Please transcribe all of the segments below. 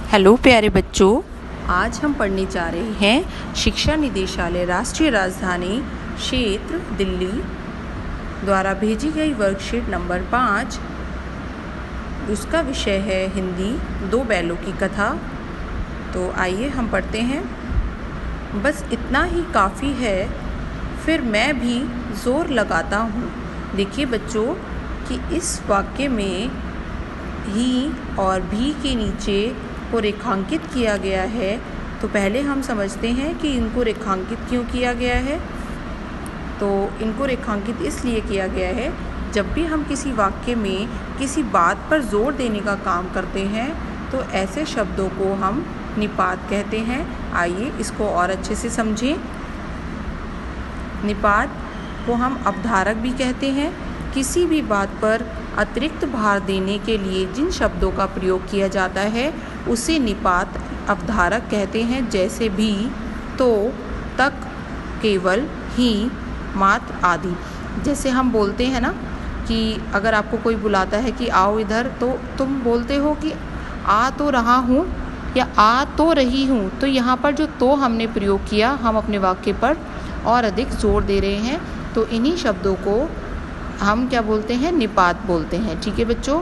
Hello प्यारे बच्चों, आज हम पढ़ने जा रहे हैं शिक्षा निदेशालय राष्ट्रीय राजधानी क्षेत्र दिल्ली द्वारा भेजी गई वर्कशीट नंबर 5। उसका विषय है हिंदी, दो बैलों की कथा। तो आइए हम पढ़ते हैं। बस इतना ही काफ़ी है, फिर मैं भी ज़ोर लगाता हूँ। देखिए बच्चों कि इस वाक्य में ही और भी के नीचे को रेखांकित किया गया है। तो पहले हम समझते हैं कि इनको रेखांकित क्यों किया गया है। तो इनको रेखांकित इसलिए किया गया है, जब भी हम किसी वाक्य में किसी बात पर जोर देने का काम करते हैं तो ऐसे शब्दों को हम निपात कहते हैं। आइए इसको और अच्छे से समझें। निपात को हम अवधारक भी कहते हैं। किसी भी बात पर अतिरिक्त भार देने के लिए जिन शब्दों का प्रयोग किया जाता है उसे निपात अवधारक कहते हैं, जैसे भी, तो, तक, केवल, ही, मात्र आदि। जैसे हम बोलते हैं ना कि अगर आपको कोई बुलाता है कि आओ इधर, तो तुम बोलते हो कि आ तो रहा हूँ या आ तो रही हूँ। तो यहाँ पर जो तो हमने प्रयोग किया, हम अपने वाक्य पर और अधिक जोर दे रहे हैं। तो इन्हीं शब्दों को हम क्या बोलते हैं, निपात बोलते हैं। ठीक है बच्चों,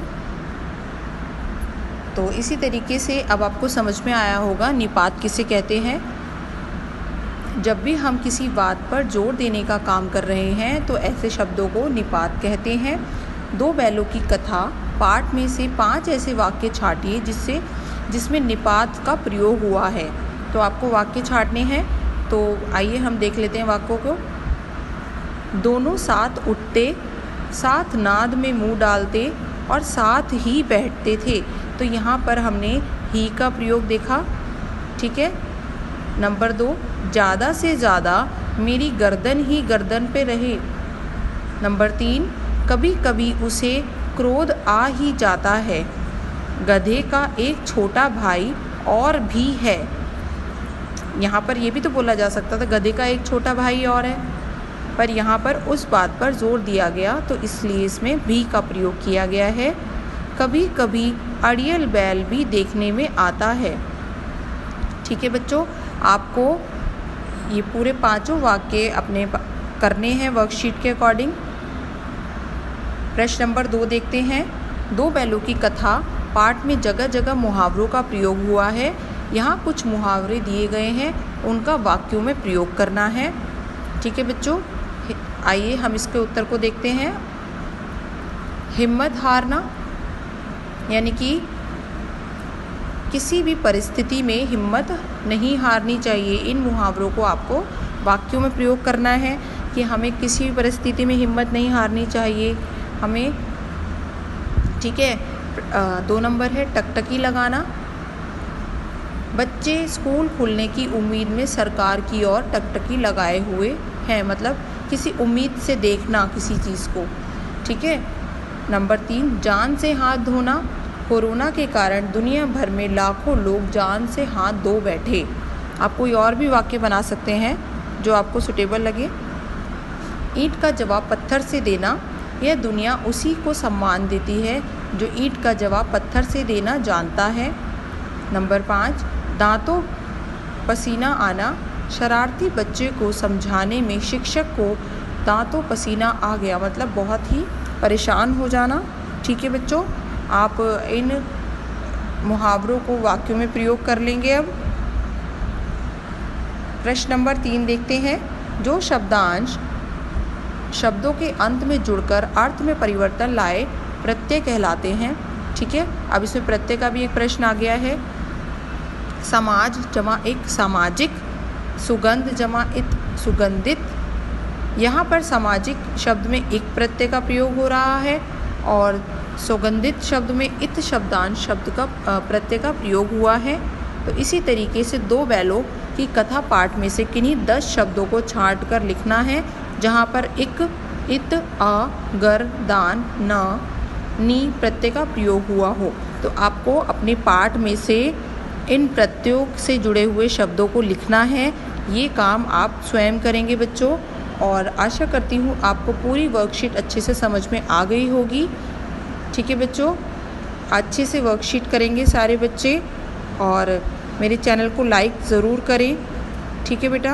तो इसी तरीके से अब आपको समझ में आया होगा निपात किसे कहते हैं। जब भी हम किसी बात पर जोर देने का काम कर रहे हैं तो ऐसे शब्दों को निपात कहते हैं। दो बैलों की कथा पाठ में से 5 ऐसे वाक्य छाटिए जिसमें निपात का प्रयोग हुआ है। तो आपको वाक्य छाटने हैं, तो आइए हम देख लेते हैं वाक्यों को। दोनों साथ उठते, साथ नाद में मुंह डालते और साथ ही बैठते थे। तो यहाँ पर हमने ही का प्रयोग देखा। ठीक है। नंबर 2, ज़्यादा से ज़्यादा मेरी गर्दन ही गर्दन पे रहे। नंबर 3, कभी कभी उसे क्रोध आ ही जाता है। गधे का एक छोटा भाई और भी है। यहाँ पर ये भी तो बोला जा सकता था गधे का एक छोटा भाई और है, पर यहाँ पर उस बात पर जोर दिया गया तो इसलिए इसमें भी का प्रयोग किया गया है। कभी कभी अड़ियल बैल भी देखने में आता है। ठीक है बच्चों, आपको ये पूरे 5 वाक्य अपने करने हैं वर्कशीट के अकॉर्डिंग। प्रश्न नंबर 2 देखते हैं। दो बैलों की कथा पाठ में जगह जगह मुहावरों का प्रयोग हुआ है। यहाँ कुछ मुहावरे दिए गए हैं, उनका वाक्यों में प्रयोग करना है। ठीक है बच्चों, आइए हम इसके उत्तर को देखते हैं। हिम्मत हारना, यानी कि किसी भी परिस्थिति में हिम्मत नहीं हारनी चाहिए। इन मुहावरों को आपको वाक्यों में प्रयोग करना है कि हमें किसी भी परिस्थिति में हिम्मत नहीं हारनी चाहिए हमें। ठीक है। 2 नंबर है टकटकी लगाना। बच्चे स्कूल खुलने की उम्मीद में सरकार की ओर टकटकी लगाए हुए हैं, मतलब किसी उम्मीद से देखना किसी चीज़ को। ठीक है। नंबर 3, जान से हाथ धोना। कोरोना के कारण दुनिया भर में लाखों लोग जान से हाथ धो बैठे। आप कोई और भी वाक्य बना सकते हैं जो आपको सुटेबल लगे। ईंट का जवाब पत्थर से देना। यह दुनिया उसी को सम्मान देती है जो ईंट का जवाब पत्थर से देना जानता है। नंबर 5, दांतों पसीना आना। शरारती बच्चे को समझाने में शिक्षक को दांतों पसीना आ गया, मतलब बहुत ही परेशान हो जाना। ठीक है बच्चों, आप इन मुहावरों को वाक्यों में प्रयोग कर लेंगे। अब प्रश्न नंबर 3 देखते हैं। जो शब्दांश शब्दों के अंत में जुड़कर अर्थ में परिवर्तन लाए प्रत्यय कहलाते हैं। ठीक है। अब इसमें प्रत्यय का भी एक प्रश्न आ गया है। समाज जमा एक सामाजिक, सुगंध जमा इत सुगंधित। यहाँ पर सामाजिक शब्द में एक प्रत्यय का प्रयोग हो रहा है और सुगंधित शब्द में इत शब्दांश शब्द का प्रत्यय का प्रयोग हुआ है। तो इसी तरीके से दो बैलों की कथा पाठ में से किन्हीं 10 शब्दों को छांट कर लिखना है, जहाँ पर इक, इत, आ, गर, दान, न, नी प्रत्यय का प्रयोग हुआ हो। तो आपको अपने पाठ में से इन प्रत्ययों से जुड़े हुए शब्दों को लिखना है। ये काम आप स्वयं करेंगे बच्चों, और आशा करती हूँ आपको पूरी वर्कशीट अच्छे से समझ में आ गई होगी। ठीक है बच्चों, अच्छे से वर्कशीट करेंगे सारे बच्चे। और मेरे चैनल को लाइक ज़रूर करें। ठीक है बेटा।